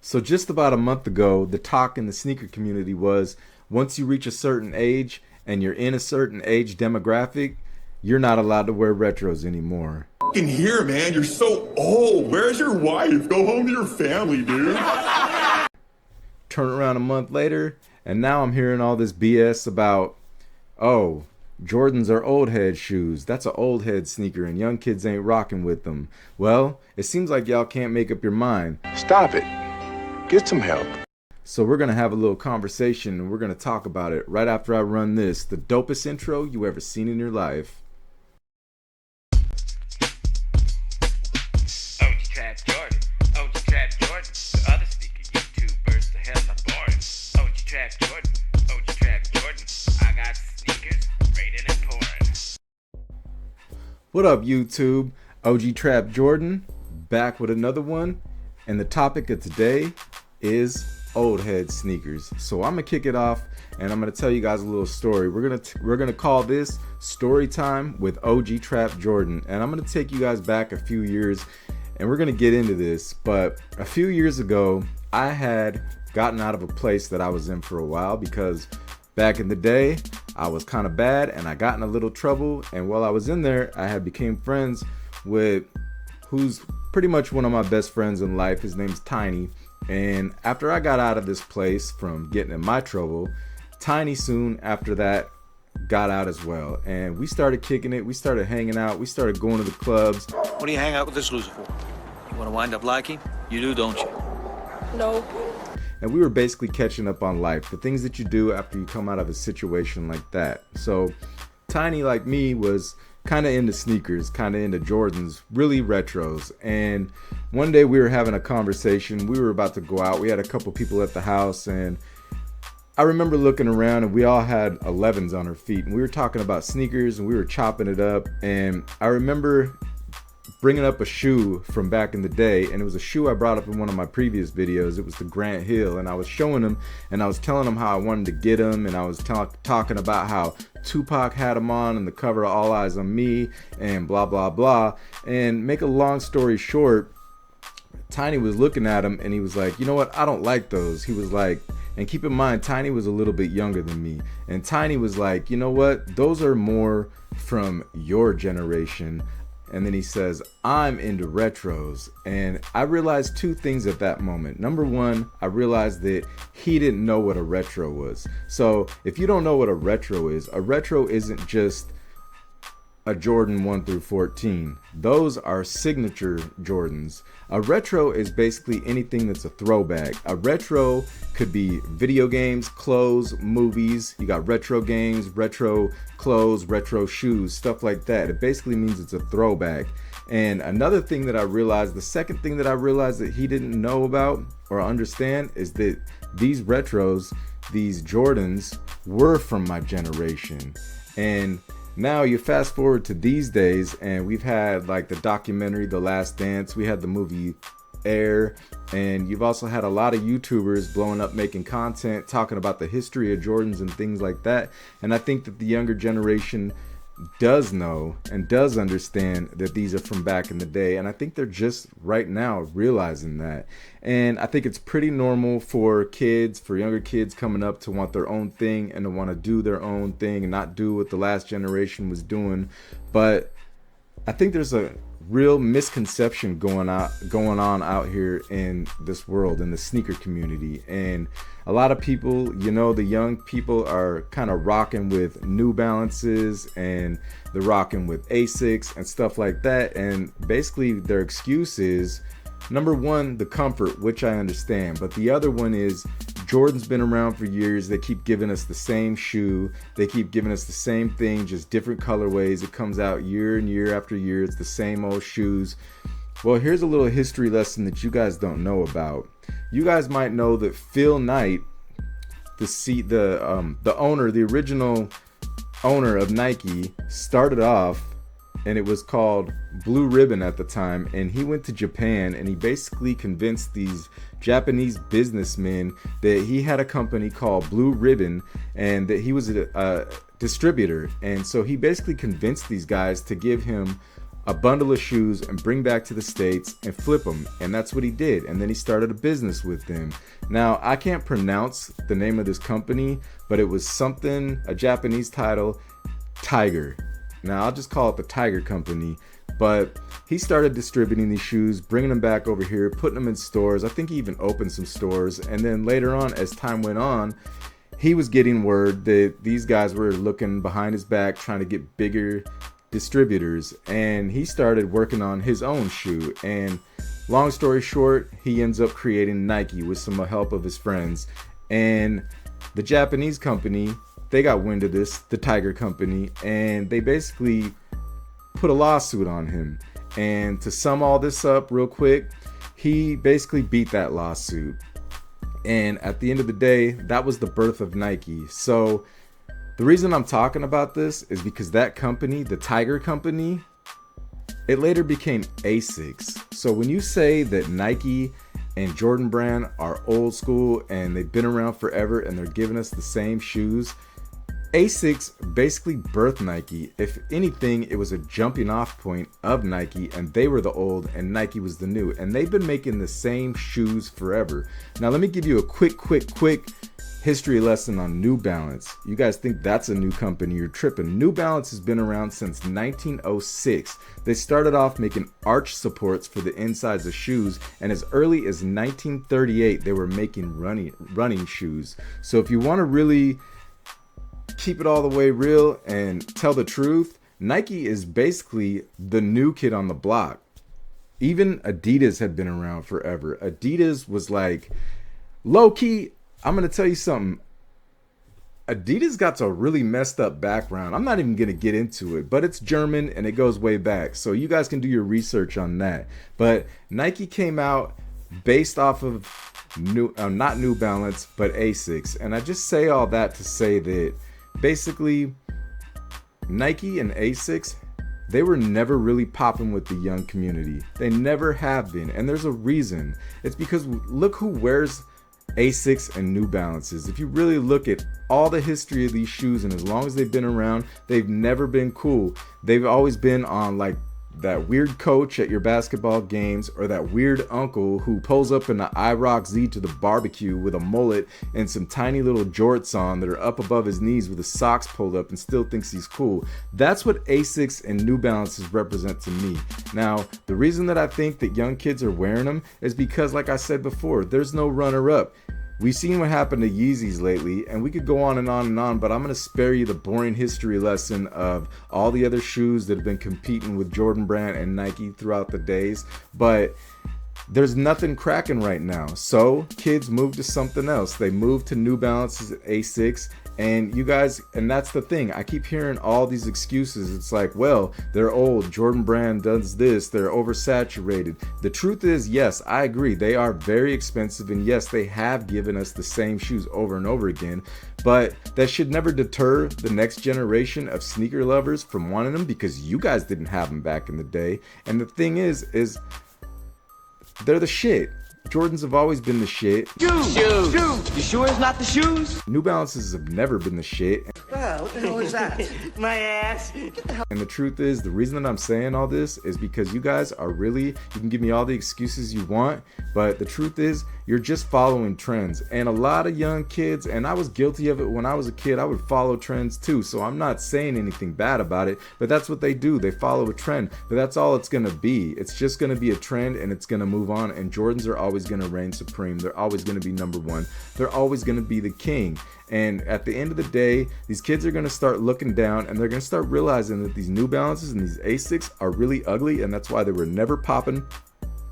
So just about a month ago, the talk in the sneaker community was once you reach a certain age and you're in a certain age demographic, you're not allowed to wear retros anymore. Fucking here, man. You're so old. Where's your wife? Go home to your family, dude. Turn around a month later, and now I'm hearing all this BS about, oh, Jordans are old head shoes. That's an old head sneaker and young kids ain't rocking with them. Well, it seems like y'all can't make up your mind. Stop it. Get some help. So we're going to have a little conversation and we're going to talk about it right after I run this, the dopest intro you ever seen in your life. OG Trap Jordan, OG Trap Jordan, the other sneaker YouTubers, the hell are boring. OG Trap Jordan, OG Trap Jordan, I got sneakers rated and pouring. What up, YouTube? OG Trap Jordan, back with another one. And the topic of today is old head sneakers. So I'm gonna kick it off and I'm gonna tell you guys a little story. We're gonna call this Story Time with OG Trap Jordan. And I'm gonna take you guys back a few years and we're gonna get into this. But a few years ago, I had gotten out of a place that I was in for a while because back in the day, I was kind of bad and I got in a little trouble. And while I was in there, I had became friends with who's pretty much one of my best friends in life. His name's Tiny. And after I got out of this place from getting in my trouble, Tiny soon after that got out as well. And we started kicking it. We started hanging out. We started going to the clubs. What do you hang out with this loser for? You want to wind up like him? You do, don't you? No. And we were basically catching up on life, the things that you do after you come out of a situation like that. So Tiny, like me, was kind of into sneakers, kind of into Jordans, really retros. And one day we were having a conversation. We were about to go out. We had a couple people at the house and I remember looking around and we all had 11s on our feet and we were talking about sneakers and we were chopping it up. And I remember bringing up a shoe from back in the day, and it was a shoe I brought up in one of my previous videos. It was the Grant Hill, and I was showing him and I was telling him how I wanted to get him, and I was talking about how Tupac had him on and the cover of All Eyes on Me and blah blah blah. And make a long story short, Tiny was looking at him and he was like, you know what, I don't like those. He was like, and keep in mind, Tiny was a little bit younger than me, and Tiny was like, you know what, those are more from your generation. And then he says, I'm into retros. And I realized two things at that moment. Number one, I realized that he didn't know what a retro was. So if you don't know what a retro isn't just a Jordan 1 through 14. Those are signature Jordans. A retro is basically anything that's a throwback. A retro could be video games, clothes, movies. You got retro games, retro clothes, retro shoes, stuff like that. It basically means it's a throwback. And another thing that I realized, the second thing that I realized that he didn't know about or understand is that these retros, these Jordans, were from my generation. And now you fast forward to these days and we've had like the documentary The Last Dance, we had the movie Air, and you've also had a lot of YouTubers blowing up making content talking about the history of Jordans and things like that. And I think that the younger generation does know and does understand that these are from back in the day, and I think they're just right now realizing that. And I think it's pretty normal for kids, for younger kids coming up, to want their own thing and to want to do their own thing and not do what the last generation was doing. But I think there's a real misconception going on out here in this world, in the sneaker community. And a lot of people, you know, the young people are kind of rocking with New Balances and they're rocking with Asics and stuff like that. And basically their excuse is, number one, the comfort, which I understand, but the other one is Jordan's been around for years. They keep giving us the same shoe. They keep giving us the same thing, just different colorways. It comes out year and year after year. It's the same old shoes. Well, here's a little history lesson that you guys don't know about. You guys might know that Phil Knight, the owner, the original owner of Nike, started off, and it was called Blue Ribbon at the time, and he went to Japan and he basically convinced these Japanese businessmen that he had a company called Blue Ribbon and that he was a distributor. And so he basically convinced these guys to give him a bundle of shoes and bring back to the States and flip them. And that's what he did. And then he started a business with them. Now, I can't pronounce the name of this company, but it was something, a Japanese title, Tiger. Now, I'll just call it the Tiger Company. But he started distributing these shoes, bringing them back over here, putting them in stores. I think he even opened some stores. And then later on, as time went on, he was getting word that these guys were looking behind his back, trying to get bigger distributors, and he started working on his own shoe. And long story short, he ends up creating Nike with some help of his friends. And the Japanese company, they got wind of this, the Tiger Company, and they basically put a lawsuit on him. And to sum all this up real quick, he basically beat that lawsuit. And at the end of the day, that was the birth of Nike. So the reason I'm talking about this is because that company, the Tiger Company, it later became Asics. So when you say that Nike and Jordan Brand are old school and they've been around forever and they're giving us the same shoes, Asics basically birthed Nike. If anything, it was a jumping off point of Nike, and they were the old and Nike was the new. And they've been making the same shoes forever. Now let me give you a quick history lesson on New Balance. You guys think that's a new company, you're tripping. New Balance has been around since 1906. They started off making arch supports for the insides of shoes, and as early as 1938 they were making running shoes. So if you want to really keep it all the way real and tell the truth, Nike is basically the new kid on the block. Even Adidas had been around forever. Adidas was like, low key, I'm going to tell you something. Adidas got a really messed up background. I'm not even going to get into it, but it's German and it goes way back. So you guys can do your research on that. But Nike came out based off of not New Balance, but Asics. And I just say all that to say that basically Nike and Asics, they were never really popping with the young community. They never have been. And there's a reason. It's because look who wears Asics and New Balances. If you really look at all the history of these shoes, and as long as they've been around, they've never been cool. They've always been on like that weird coach at your basketball games, or that weird uncle who pulls up in the IROC Z to the barbecue with a mullet and some tiny little jorts on that are up above his knees with his socks pulled up and still thinks he's cool. That's what Asics and New Balances represent to me. Now, the reason that I think that young kids are wearing them is because, like I said before, there's no runner-up. We've seen what happened to Yeezys lately, and we could go on and on and on, but I'm going to spare you the boring history lesson of all the other shoes that have been competing with Jordan Brand and Nike throughout the days. But there's nothing cracking right now. So kids move to something else. They move to New Balances, Asics, and you guys, and that's the thing. I keep hearing all these excuses. It's like, well, they're old. Jordan Brand does this. They're oversaturated. The truth is, yes, I agree. They are very expensive, and yes, they have given us the same shoes over and over again. But that should never deter the next generation of sneaker lovers from wanting them, because you guys didn't have them back in the day. And the thing is they're the shit. Jordans have always been the shit. Shoes! You sure it's not the shoes? New Balances have never been the shit. What the hell is that? My ass. And the truth is, the reason that I'm saying all this is because you guys are really, you can give me all the excuses you want, but the truth is, you're just following trends. And a lot of young kids, and I was guilty of it when I was a kid, I would follow trends too. So I'm not saying anything bad about it, but that's what they do. They follow a trend, but that's all it's going to be. It's just going to be a trend, and it's going to move on. And Jordans are always going to reign supreme. They're always going to be number one. They're always going to be the king. And at the end of the day, these kids are going to start looking down, and they're going to start realizing that these New Balances and these Asics are really ugly, and that's why they were never popping.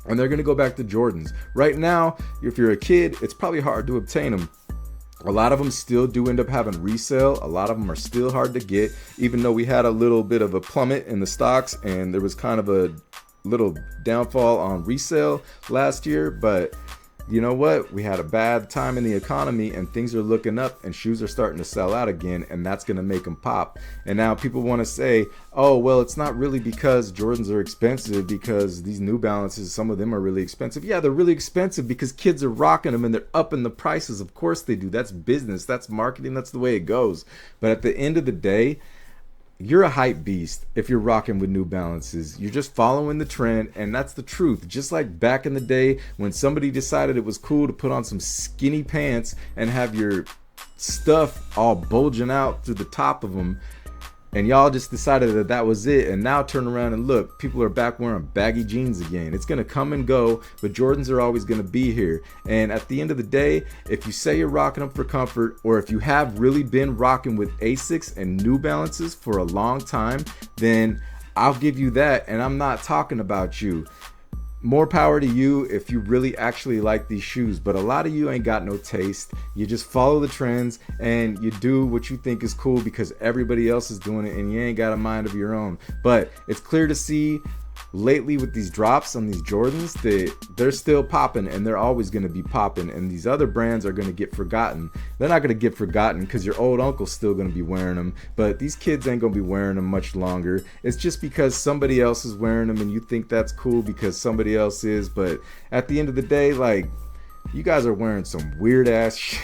And they're going to go back to Jordans. Right now, if you're a kid, it's probably hard to obtain them. A lot of them still do end up having resale. A lot of them are still hard to get, even though we had a little bit of a plummet in the stocks and there was kind of a little downfall on resale last year. But you know what? We had a bad time in the economy, and things are looking up, and shoes are starting to sell out again, and that's going to make them pop. And now people want to say, oh, well, it's not really because Jordans are expensive, because these New Balances, some of them are really expensive. Yeah, they're really expensive because kids are rocking them and they're upping the prices. Of course they do. That's business. That's marketing. That's the way it goes. But at the end of the day, you're a hype beast if you're rocking with New Balances. You're just following the trend, and that's the truth. Just like back in the day when somebody decided it was cool to put on some skinny pants and have your stuff all bulging out through the top of them, and y'all just decided that that was it, and now turn around and look, people are back wearing baggy jeans again. It's gonna come and go, but Jordans are always gonna be here. And at the end of the day, if you say you're rocking them for comfort, or if you have really been rocking with Asics and New Balances for a long time, then I'll give you that, and I'm not talking about you. More power to you if you really actually like these shoes, but a lot of you ain't got no taste. You just follow the trends and you do what you think is cool because everybody else is doing it, and you ain't got a mind of your own. But it's clear to see lately with these drops on these Jordans that they're still popping, and they're always going to be popping, and these other brands are going to get forgotten. They're not going to get forgotten because your old uncle's still going to be wearing them, but these kids ain't going to be wearing them much longer. It's just because somebody else is wearing them and you think that's cool because somebody else is, but at the end of the day, like, you guys are wearing some weird ass shit.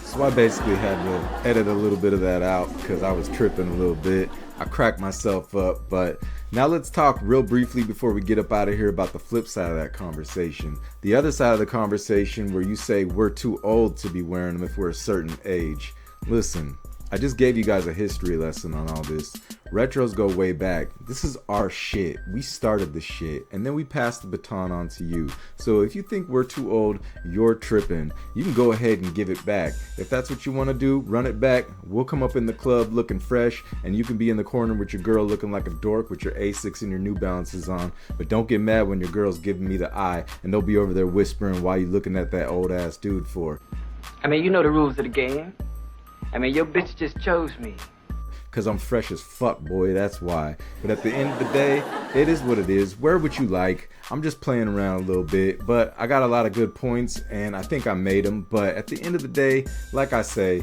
So I basically had to edit a little bit of that out because I was tripping a little bit. I cracked myself up. But now let's talk real briefly before we get up out of here about the flip side of that conversation. The other side of the conversation where you say we're too old to be wearing them if we're a certain age. Listen, I just gave you guys a history lesson on all this. Retros go way back. This is our shit. We started the shit, and then we passed the baton on to you. So if you think we're too old, you're tripping. You can go ahead and give it back. If that's what you want to do, run it back. We'll come up in the club looking fresh, and you can be in the corner with your girl looking like a dork with your Asics and your New Balances on. But don't get mad when your girl's giving me the eye, and they'll be over there whispering why you looking at that old ass dude for. I mean, you know the rules of the game. I mean, your bitch just chose me. Cause I'm fresh as fuck, boy, that's why. But at the end of the day, it is what it is. Wear what you like. I'm just playing around a little bit, but I got a lot of good points and I think I made them. But at the end of the day, like I say,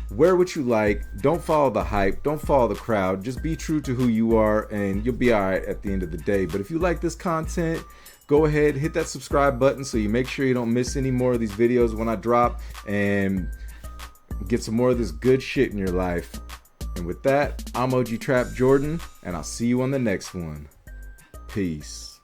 wear what you like. Don't follow the hype. Don't follow the crowd. Just be true to who you are and you'll be all right at the end of the day. But if you like this content, go ahead, hit that subscribe button so you make sure you don't miss any more of these videos when I drop, and get some more of this good shit in your life. And with that, I'm OG Trap Jordan, and I'll see you on the next one. Peace.